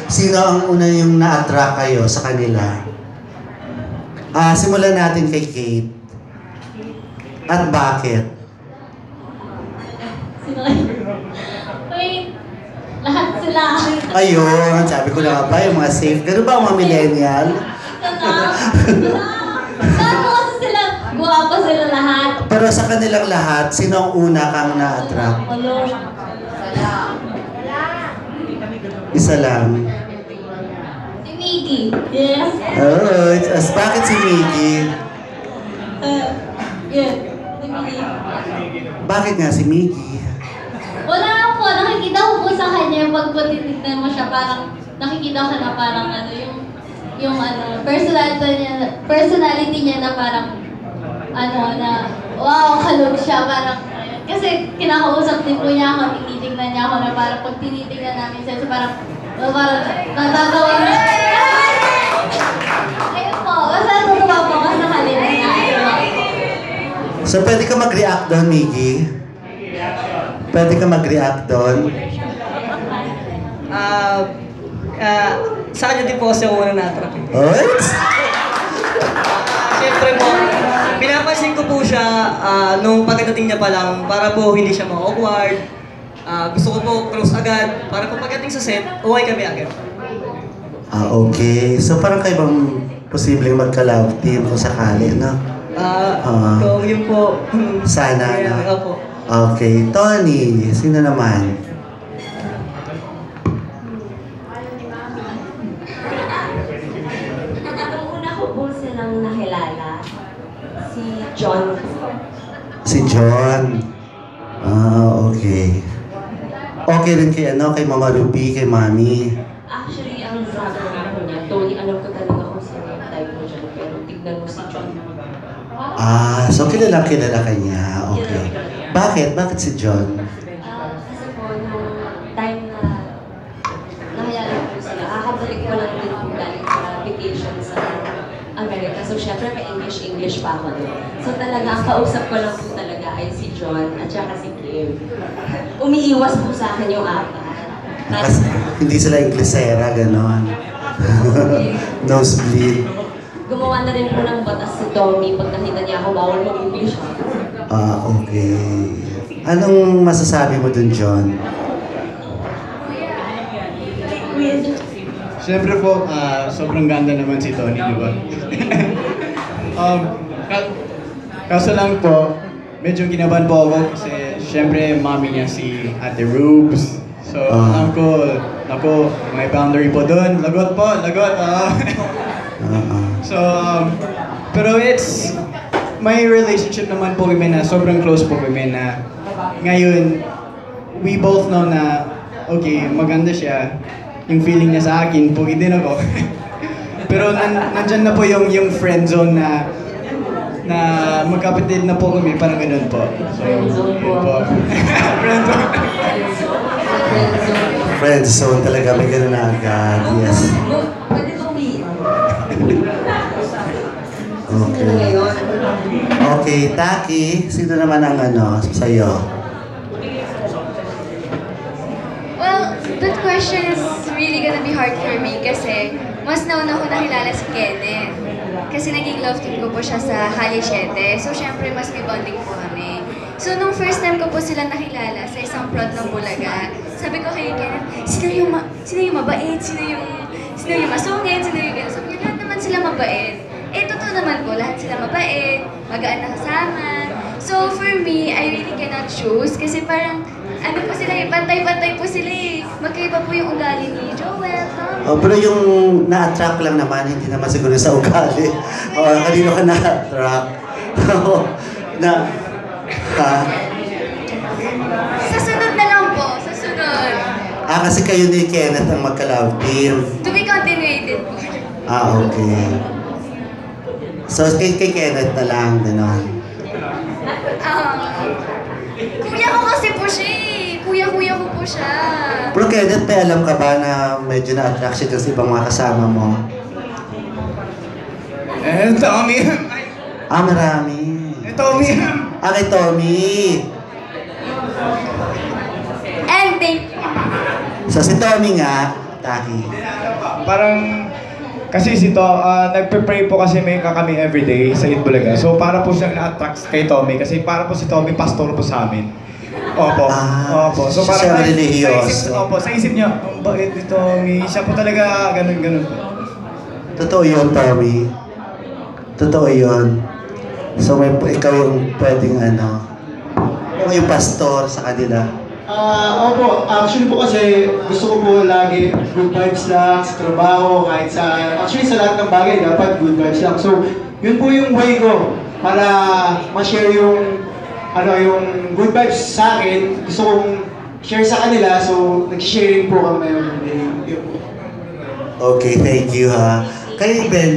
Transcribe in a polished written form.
Sino ang una yung na-attract kayo sa kanila? Simulan natin kay Kate. At bakit? Sino kayo? Wait, lahat sila. Ayun, sabi ko na nga ba, yung mga safe. Ganun ba ang mga millennial? Saan mo kasi sila? Guwapa sila lahat. Pero sa kanilang lahat, sino ang una kang na-attract? Isa lang. Si Miggy. Yes. Oh, bakit si Miggy? Yeah. Si Miggy. Bakit nga si Miggy? Wala po. Nakikita ko po sa kanya pag titignan mo siya, parang nakikita ko na parang ano, yung ano, personality niya na parang ano na, wow, kalog siya, parang, kasi kinakausap din po niya ako, tinitingnan niya ako na parang pag tinitingnan namin siya, so parang natatawa na. Ayun po, basta natutuwa po ako sa kanila na. So, pwede ka mag-react doon, Miggy? Pwede ka mag-react doon? Sa kanya din po kasi ako na-attract. Alright? Siyempre po, pinapansin ko po siya nung pagdating niya pa lang para po hindi siya ma-awkward. Gusto ko po close agad para po pagdating sa set, okay kami agad. Okay. So, parang kayo bang posibleng magka-love team kung sakali, no? Kung yun po. Sana, no? Opo. Okay. Tony, sino naman? Nung una ko po silang nakilala, si John. Si John. Okay. Okay rin kay kay Mama Ruby, kay Mami. Actually, ang sabi ko niya, Tony, alam ko talaga kung sino yung type mo dyan, pero tignan mo si John. So kilala ka niya. Okay. Bakit? Bakit si John? Kasi po, nung time na nakilala ko sila, kakabalik ko lang din po galing sa vacation sa Amerika. So, syempre, pa-English pa ako doon. So, talaga, ang kausap ko lang po talaga ay si John at saka si Kim. Umiiwas po sa akin yung apat. Kasi hindi sila Inglesera, gano'n. Nosebleed. Gumawa na rin po ng batas si Tommy pag nakita niya ako, bawal mag-English. Okay. Anong masasabi mo dun, John? Siyempre po, sobrang ganda naman si Tony, di ba? Kaso lang po, medyo kinabahan po ako kasi siyempre mami niya si Ate Rubes. So, alam ko, naku, may boundary po doon. Lagot po, lagot. So, pero may relationship naman po kami na sobrang close po kami na ngayon, we both know na, okay, maganda siya. Yung feeling niya sa akin, pugi din ako. Pero nandyan na po yung friend zone na magkapatid na po kami, parang ganun po. So, Friend zone po. yun po. Friend zone. Friend zone talaga, may gano'n na agad. Yes. Pwede Tommy. Okay. Okay, Taki, sino naman ang sa'yo? Well, that question is really gonna be hard for me kasi mas nauna ko nakilala si Kenneth. Kasi naging love team ko po siya sa Hali 7. So, syempre, mas may bonding po kami. So, nung first time ko po sila nakilala sa isang prod ng Bulaga, sabi ko kay Kenneth, sino yung mabait? Sino yung masungit? Sino yung gano'n? Sabi ko, lahat naman sila mabait. Totoo naman po, lahat sila mabait, magaan na kasama. So, for me, I really cannot choose kasi parang, po sila, pantay-pantay po sila eh. Magkaiba po yung ugali ni Joel, Tom. Pero yung na-attract lang naman, hindi naman siguro sa ugali. Kanino ka na-attract? Sa sunod na lang po, sa sunod. Kasi kayo ni Kenneth ang magka-love team. To be continuated po. Okay. So, kay Kenneth na lang, gano'n. Kuya ko kasi po siya eh. Kuya ko po siya. Pero Kenneth, may alam ka ba na medyo na-attract siya sa ibang mga kasama mo? Tommy. Marami. Tommy. Kay Tommy. And thank you. So si Tommy nga, Taki? Parang, kasi nagpe-pray po kasi kami everyday sa Itbulaga. So para po siyang na-attract kay Tommy kasi para po si Tommy pastor po sa amin. Opo. Opo. So siya parang religious. sa isip niya, ang bait ni Tommy. Siya po talaga ganun-ganun po. Totoo yun, Tommy. Totoo yun. So ikaw yung pwedeng yung pastor sa kanila. Opo, actually po kasi gusto ko po lagi good vibes lang sa trabaho, kahit actually sa lahat ng bagay dapat good vibes lang. So, yun po yung way ko para ma-share yung good vibes sa akin. Gusto kong share sa kanila, so nag-sharing po kami every day. Yun po. Okay, thank you ha. Kayo, Ben,